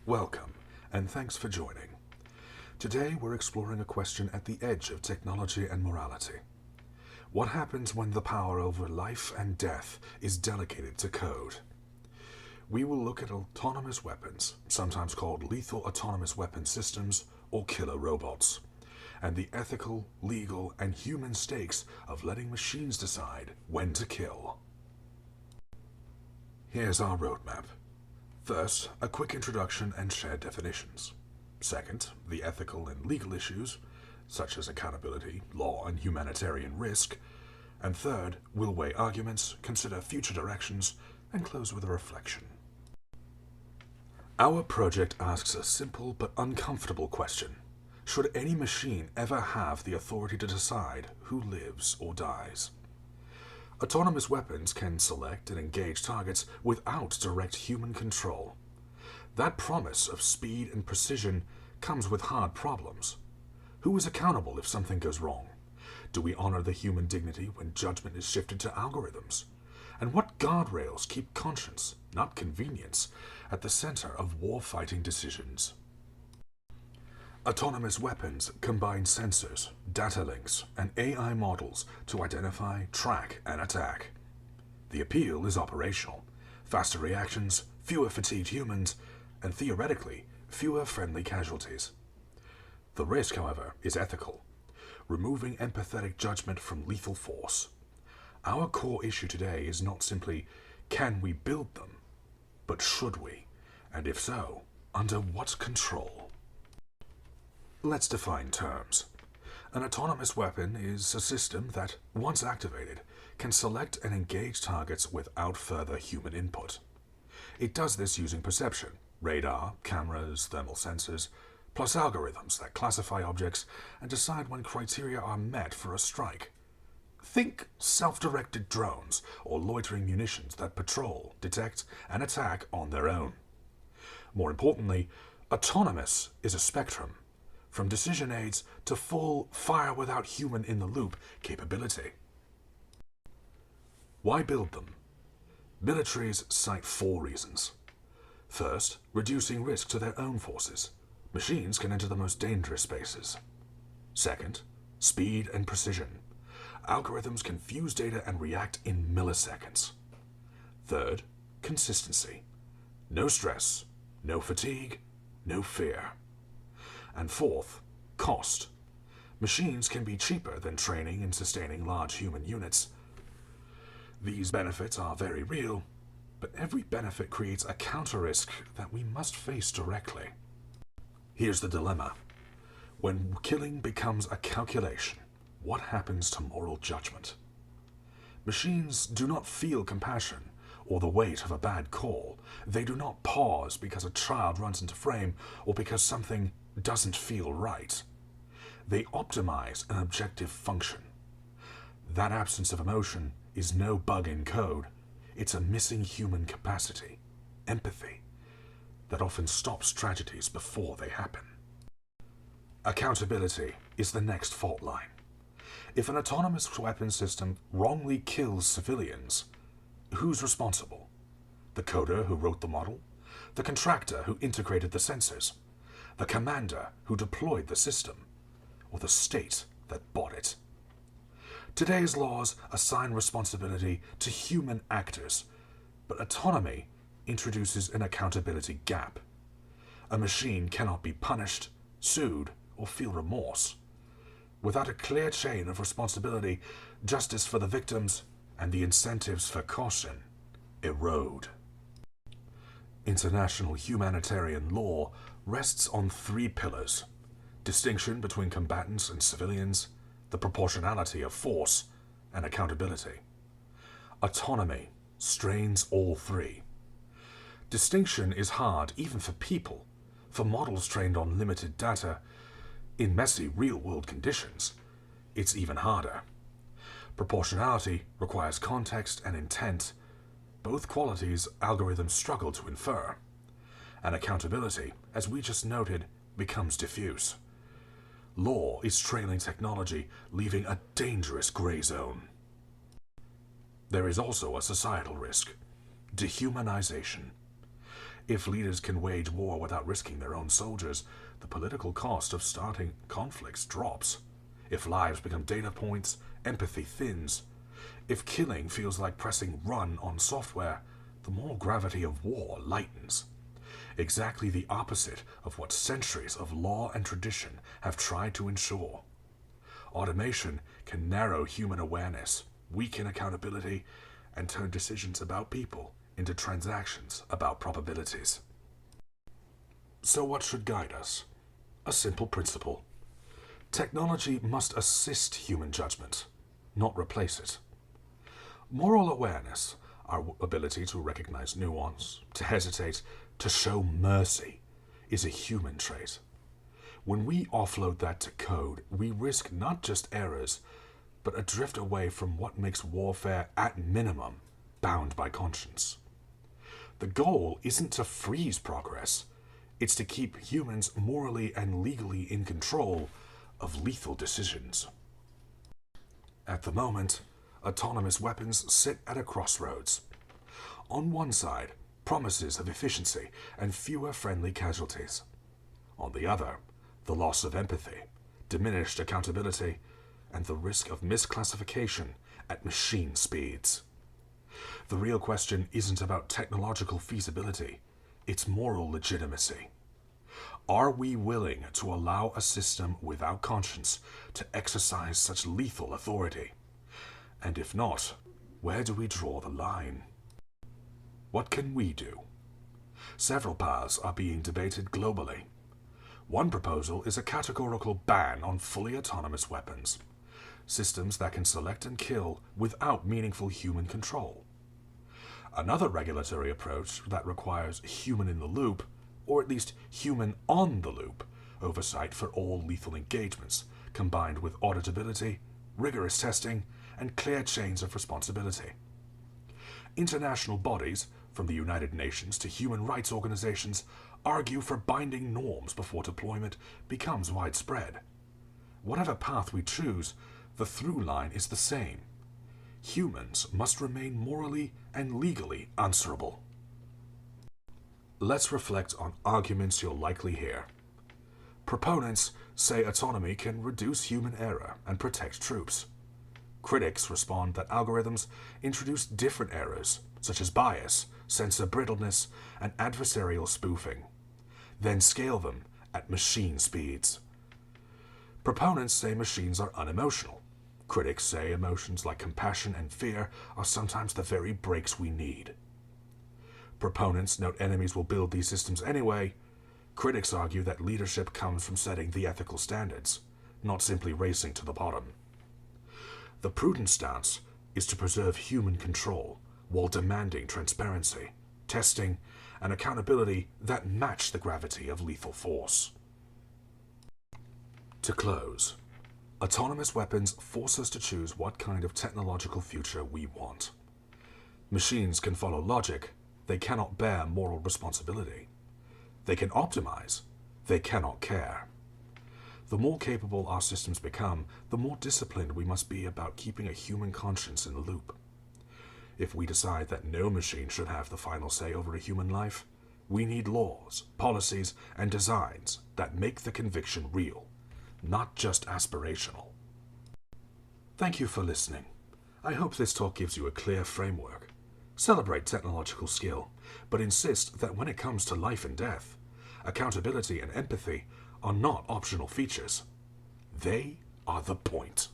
Welcome, and thanks for joining. Today we're exploring a question at the edge of technology and morality. What happens when the power over life and death is delegated to code? We will look at autonomous weapons, sometimes called lethal autonomous weapon systems or killer robots, and the ethical, legal, and human stakes of letting machines decide when to kill. Here's our roadmap. First, a quick introduction and shared definitions. Second, the ethical and legal issues, such as accountability, law, and humanitarian risk. And third, we'll weigh arguments, consider future directions, and close with a reflection. Our project asks a simple but uncomfortable question. Should any machine ever have the authority to decide who lives or dies? Autonomous weapons can select and engage targets without direct human control. That promise of speed and precision comes with hard problems. Who is accountable if something goes wrong? Do we honor the human dignity when judgment is shifted to algorithms? And what guardrails keep conscience, not convenience, at the center of war-fighting decisions? Autonomous weapons combine sensors, data links, and AI models to identify, track, and attack. The appeal is operational: faster reactions, fewer fatigued humans, and theoretically, fewer friendly casualties. The risk, however, is ethical, removing empathetic judgment from lethal force. Our core issue today is not simply, can we build them, but should we? And if so, under what control? Let's define terms. An autonomous weapon is a system that, once activated, can select and engage targets without further human input. It does this using perception, radar, cameras, thermal sensors, plus algorithms that classify objects and decide when criteria are met for a strike. Think self-directed drones or loitering munitions that patrol, detect, and attack on their own. More importantly, autonomous is a spectrum, from decision aids to full fire without human in the loop capability. Why build them? Militaries cite 4 reasons. First, reducing risk to their own forces. Machines can enter the most dangerous spaces. Second, speed and precision. Algorithms can fuse data and react in milliseconds. Third, consistency. No stress, no fatigue, no fear. And fourth, cost. Machines can be cheaper than training and sustaining large human units. These benefits are very real, but every benefit creates a counter-risk that we must face directly. Here's the dilemma. When killing becomes a calculation, what happens to moral judgment? Machines do not feel compassion or the weight of a bad call. They do not pause because a child runs into frame or because something doesn't feel right. They optimize an objective function. That absence of emotion is no bug in code. It's a missing human capacity, empathy, that often stops tragedies before they happen. Accountability is the next fault line. If an autonomous weapon system wrongly kills civilians, who's responsible? The coder who wrote the model? The contractor who integrated the sensors? The commander who deployed the system? Or the state that bought it? Today's laws assign responsibility to human actors, but autonomy introduces an accountability gap. A machine cannot be punished, sued, or feel remorse. Without a clear chain of responsibility, justice for the victims and the incentives for caution erode. International humanitarian law rests on 3 pillars: distinction between combatants and civilians, the proportionality of force, and accountability. Autonomy strains all 3. Distinction is hard even for people. For models trained on limited data, in messy real-world conditions, it's even harder. Proportionality requires context and intent, both qualities algorithms struggle to infer. And accountability, as we just noted, becomes diffuse. Law is trailing technology, leaving a dangerous gray zone. There is also a societal risk: dehumanization. If leaders can wage war without risking their own soldiers, the political cost of starting conflicts drops. If lives become data points, empathy thins. If killing feels like pressing run on software, the moral gravity of war lightens. Exactly the opposite of what centuries of law and tradition have tried to ensure. Automation can narrow human awareness, weaken accountability, and turn decisions about people into transactions about probabilities. So what should guide us? A simple principle. Technology must assist human judgment, not replace it. Moral awareness, our ability to recognize nuance, to hesitate, to show mercy, is a human trait. When we offload that to code, we risk not just errors, but a drift away from what makes warfare, at minimum, bound by conscience. The goal isn't to freeze progress, it's to keep humans morally and legally in control of lethal decisions. At the moment, autonomous weapons sit at a crossroads. On one side, promises of efficiency and fewer friendly casualties. On the other, the loss of empathy, diminished accountability, and the risk of misclassification at machine speeds. The real question isn't about technological feasibility, it's moral legitimacy. Are we willing to allow a system without conscience to exercise such lethal authority? And if not, where do we draw the line? What can we do? Several paths are being debated globally. One proposal is a categorical ban on fully autonomous weapons, systems that can select and kill without meaningful human control. Another regulatory approach that requires human-in-the-loop, or at least human-on-the-loop, oversight for all lethal engagements, combined with auditability, rigorous testing, and clear chains of responsibility. International bodies, from the United Nations to human rights organizations, argue for binding norms before deployment becomes widespread. Whatever path we choose, the through line is the same. Humans must remain morally and legally answerable. Let's reflect on arguments you'll likely hear. Proponents say autonomy can reduce human error and protect troops. Critics respond that algorithms introduce different errors, such as bias, sensor brittleness, and adversarial spoofing, then scale them at machine speeds. Proponents say machines are unemotional. Critics say emotions like compassion and fear are sometimes the very brakes we need. Proponents note enemies will build these systems anyway. Critics argue that leadership comes from setting the ethical standards, not simply racing to the bottom. The prudent stance is to preserve human control while demanding transparency, testing, and accountability that match the gravity of lethal force. To close, autonomous weapons force us to choose what kind of technological future we want. Machines can follow logic, they cannot bear moral responsibility. They can optimize, they cannot care. The more capable our systems become, the more disciplined we must be about keeping a human conscience in the loop. If we decide that no machine should have the final say over a human life, we need laws, policies, and designs that make the conviction real, not just aspirational. Thank you for listening. I hope this talk gives you a clear framework. Celebrate technological skill, but insist that when it comes to life and death, accountability and empathy are not optional features. They are the point.